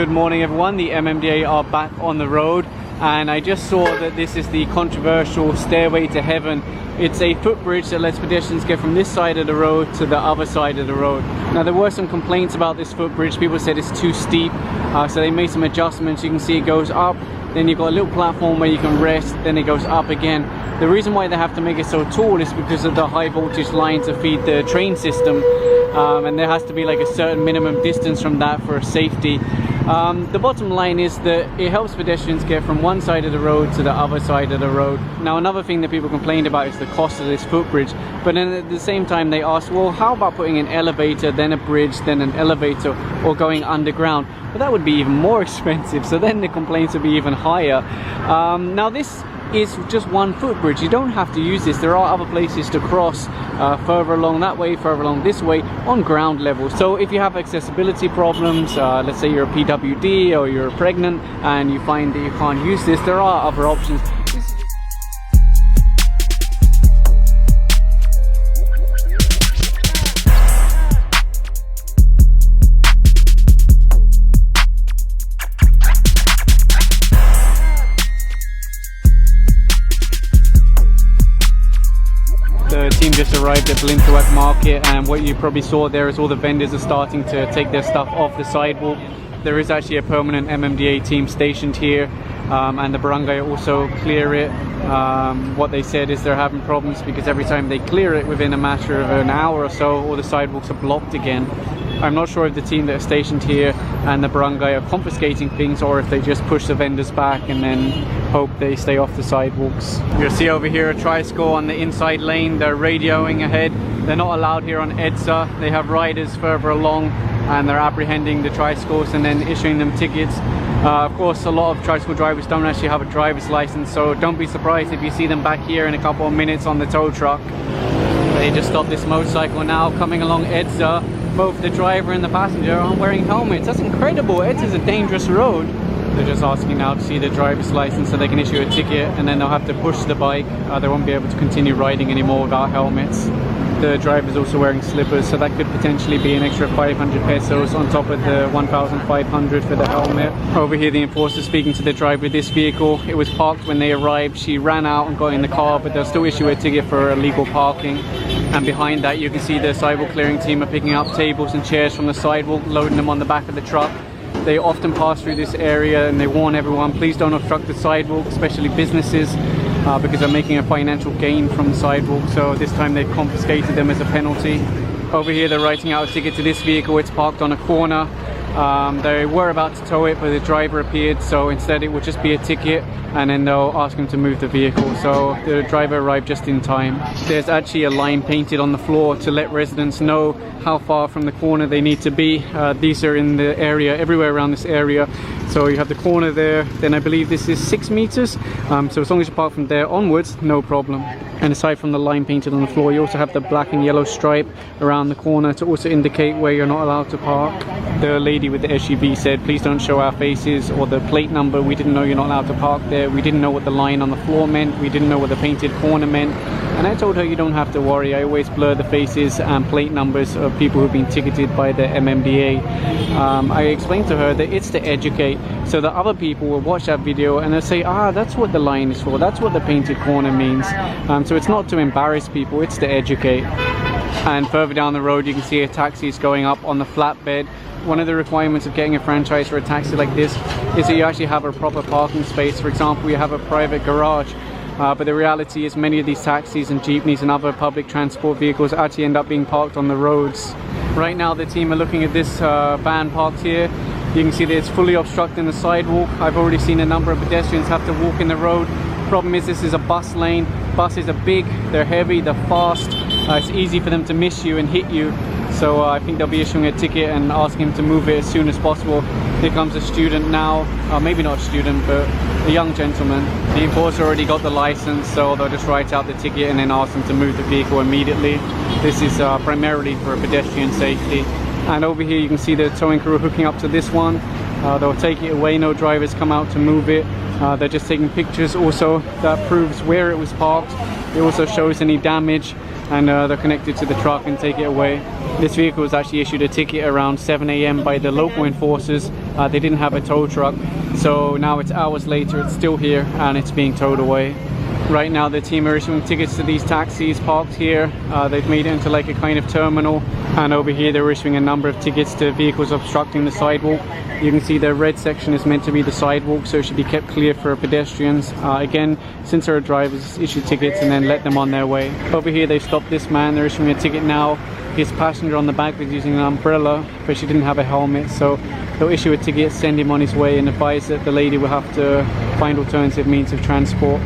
Good morning everyone, the MMDA are back on the road, and I just saw that this is the controversial Stairway to Heaven. It's a footbridge that lets pedestrians get from this side of the road to the other side of the road. Now there were some complaints about this footbridge. People said it's too steep, so they made some adjustments. You can see it goes up, then you've got a little platform where you can rest, then it goes up again. The reason why they have to make it so tall is because of the high voltage line to feed the train system, and there has to be like a certain minimum distance from that for safety. The bottom line is that it helps pedestrians get from one side of the road to the other side of the road. Now another thing that people complained about is the cost of this footbridge, but then at the same time they asked, well, how about putting an elevator, then a bridge, then an elevator, or going underground? But that would be even more expensive, so then the complaints would be even higher. Now this is just one footbridge. You don't have to use this. There are other places to cross further along that way, further along this way, on ground level. So if you have accessibility problems, let's say you're a PWD or you're pregnant and you find that you can't use this, there are other options. The team just arrived at Blintowak Market, and what you probably saw there is all the vendors are starting to take their stuff off the sidewalk. There is actually a permanent MMDA team stationed here, and the barangay also clear it. What they said is they're having problems because every time they clear it within a matter of an hour or so, all the sidewalks are blocked again. I'm not sure if the team that are stationed here and the barangay are confiscating things, or if they just push the vendors back and then hope they stay off the sidewalks. You'll see over here a tricycle on the inside lane. They're radioing ahead. They're not allowed here on EDSA. They have riders further along and they're apprehending the tricycles and then issuing them tickets. Of course, a lot of tricycle drivers don't actually have a driver's license, so don't be surprised if you see them back here in a couple of minutes on the tow truck. They just stopped this motorcycle now coming along EDSA. Both the driver and the passenger aren't wearing helmets. That's incredible. EDSA is a dangerous road. They're just asking now to see the driver's license so they can issue a ticket, and then they'll have to push the bike. They won't be able to continue riding anymore without helmets. The driver's also wearing slippers, so that could potentially be an extra 500 pesos on top of the 1,500 for the helmet. Over here the enforcer speaking to the driver of this vehicle. It was parked when they arrived. She ran out and got in the car, but they'll still issue a ticket for illegal parking. And behind that you can see the sidewalk clearing team are picking up tables and chairs from the sidewalk, loading them on the back of the truck. They often pass through this area and they warn everyone, please don't obstruct the sidewalk, especially businesses, because they're making a financial gain from the sidewalk. So this time they've confiscated them as a penalty. Over here they're writing out a ticket to this vehicle. It's parked on a corner. They were about to tow it, but the driver appeared, so instead it would just be a ticket, and then they'll ask him to move the vehicle. So the driver arrived just in time. There's actually a line painted on the floor to let residents know how far from the corner they need to be. These are in the area, everywhere around this area. So you have the corner there, then I believe this is 6 meters. So as long as you park from there onwards, no problem. And aside from the line painted on the floor, you also have the black and yellow stripe around the corner to also indicate where you're not allowed to park. The lady with the SUV said, please don't show our faces or the plate number. We didn't know you're not allowed to park there. We didn't know what the line on the floor meant. We didn't know what the painted corner meant. And I told her, you don't have to worry. I always blur the faces and plate numbers of people who've been ticketed by the MMDA. I explained to her that it's to educate, so that other people will watch that video and they'll say, that's what the line is for. That's what the painted corner means. So it's not to embarrass people, it's to educate. And further down the road you can see a taxi is going up on the flatbed. One of the requirements of getting a franchise for a taxi like this is that you actually have a proper parking space. For example, you have a private garage. But the reality is many of these taxis and jeepneys and other public transport vehicles actually end up being parked on the roads. Right now the team are looking at this van parked here. You can see that it's fully obstructing the sidewalk. I've already seen a number of pedestrians have to walk in the road. Problem is, this is a bus lane. Buses are big, they're heavy, they're fast. It's easy for them to miss you and hit you. So I think they'll be issuing a ticket and asking him to move it as soon as possible. Here comes a student now, maybe not a student, but a young gentleman. The enforcer already got the license, so they'll just write out the ticket and then ask him to move the vehicle immediately. This is primarily for pedestrian safety. And over here you can see the towing crew hooking up to this one. They'll take it away, no drivers come out to move it. They're just taking pictures also that proves where it was parked. It also shows any damage, and they're connected to the truck and take it away. This vehicle was actually issued a ticket around 7 AM by the local enforcers. They didn't have a tow truck, so now it's hours later, it's still here and it's being towed away. Right now the team are issuing tickets to these taxis parked here. They've made it into like a kind of terminal, and over here they're issuing a number of tickets to vehicles obstructing the sidewalk. You can see the red section is meant to be the sidewalk, so it should be kept clear for pedestrians. Again, since there are drivers, issue tickets and then let them on their way. Over here they've stopped this man, they're issuing a ticket now. His passenger on the back was using an umbrella, but she didn't have a helmet, so they'll issue a ticket, send him on his way, and advise that the lady will have to find alternative means of transport.